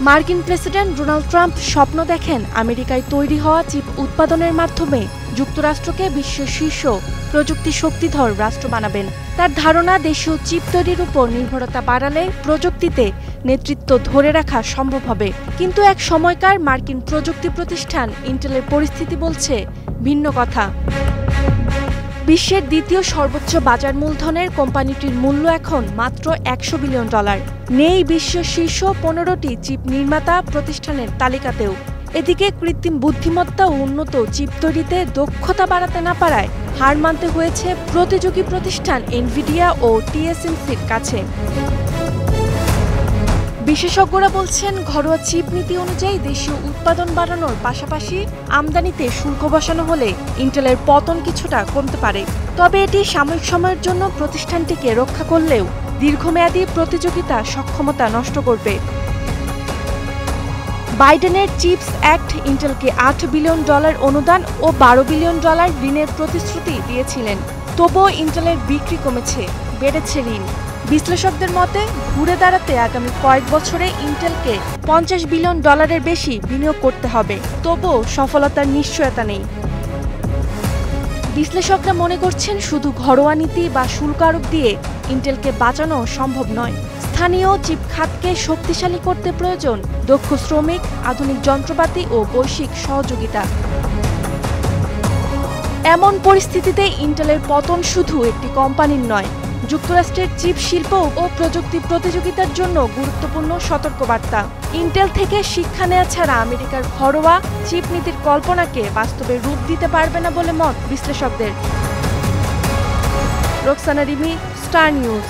মার্কিন president Donald Trump স্বপ্ন দেখেন আমেরিকায় তৈরি হওয়া চিপ উৎপাদনের মাধ্যমে যুক্তরাষ্ট্রকে বিশ্বের শীর্ষ প্রযুক্তি শক্তিধর রাষ্ট্র বানাবেন। তার ধারণা, দেশীয় চিপ তৈরির উপর নির্ভরতা বাড়ালে প্রযুক্তিতে নেতৃত্ব ধরে রাখা সম্ভব হবে। কিন্তু এক সময়কার মার্কিন প্রযুক্তি প্রতিষ্ঠান ইন্টেলের পরিস্থিতি বলছে ভিন্ন কথা। বিশ্বের দ্বিতীয় সর্বোচ্চ বাজার মূলধনের কোম্পানিটির মূল্য এখন মাত্র $100 বিলিয়ন। নেই বিশ্বের শীর্ষ 15টি চিপ নির্মাতা প্রতিষ্ঠানের তালিকাতেও। এদিকে কৃত্রিম বুদ্ধিমত্তা ও উন্নত চিপ তৈরিতে দক্ষতা বাড়াতে না পারায় হার মানতে হয়েছে প্রতিযোগী প্রতিষ্ঠান এনভিডিয়া ও টিএসএমসির কাছে। বিশেষজ্ঞরা বলছেন, ঘরোয়া চিপ নীতি অনুযায়ী দেশীয় উৎপাদন বাড়ানোর পাশাপাশি আমদানিতে শুল্ক বসানো হলে ইন্টেলের পতন কিছুটা কমতে পারে। তবে এটি সাময়িক সময়ের জন্য প্রতিষ্ঠানটিকে রক্ষা করলেও দীর্ঘমেয়াদী প্রতিযোগিতা সক্ষমতা নষ্ট করবে। বাইডেনের চিপস অ্যাক্ট ইন্টেলকে $8 বিলিয়ন অনুদান ও $12 বিলিয়ন ঋণের প্রতিশ্রুতি দিয়েছিলেন। তবুও ইন্টেলের বিক্রি কমেছে, বেড়েছে ঋণ। বিশ্লেষকদের মতে, ঘুরে দাঁড়াতে আগামী কয়েক বছরে ইন্টেলকে $50 বিলিয়ন বেশি বিনিয়োগ করতে হবে। তবুও সফলতার নিশ্চয়তা নেই। বিশ্লেষকরা মনে করছেন, শুধু ঘরোয়া নীতি বা শুল্ক আরোপ দিয়ে ইন্টেলকে বাঁচানো সম্ভব নয়। স্থানীয় চিপ খাতকে শক্তিশালী করতে প্রয়োজন দক্ষ শ্রমিক, আধুনিক যন্ত্রপাতি ও বৈশ্বিক সহযোগিতা। এমন পরিস্থিতিতে ইন্টেলের পতন শুধু একটি কোম্পানির নয়, যুক্তরাষ্ট্রের চিপ শিল্প ও প্রযুক্তি প্রতিযোগিতার জন্য গুরুত্বপূর্ণ সতর্কবার্তা। ইন্টেল থেকে শিক্ষা নেওয়া ছাড়া আমেরিকার ঘরোয়া চিপ নীতির কল্পনাকে বাস্তবে রূপ দিতে পারবে না বলে মত বিশ্লেষকদের। Roksana Rimi, star news.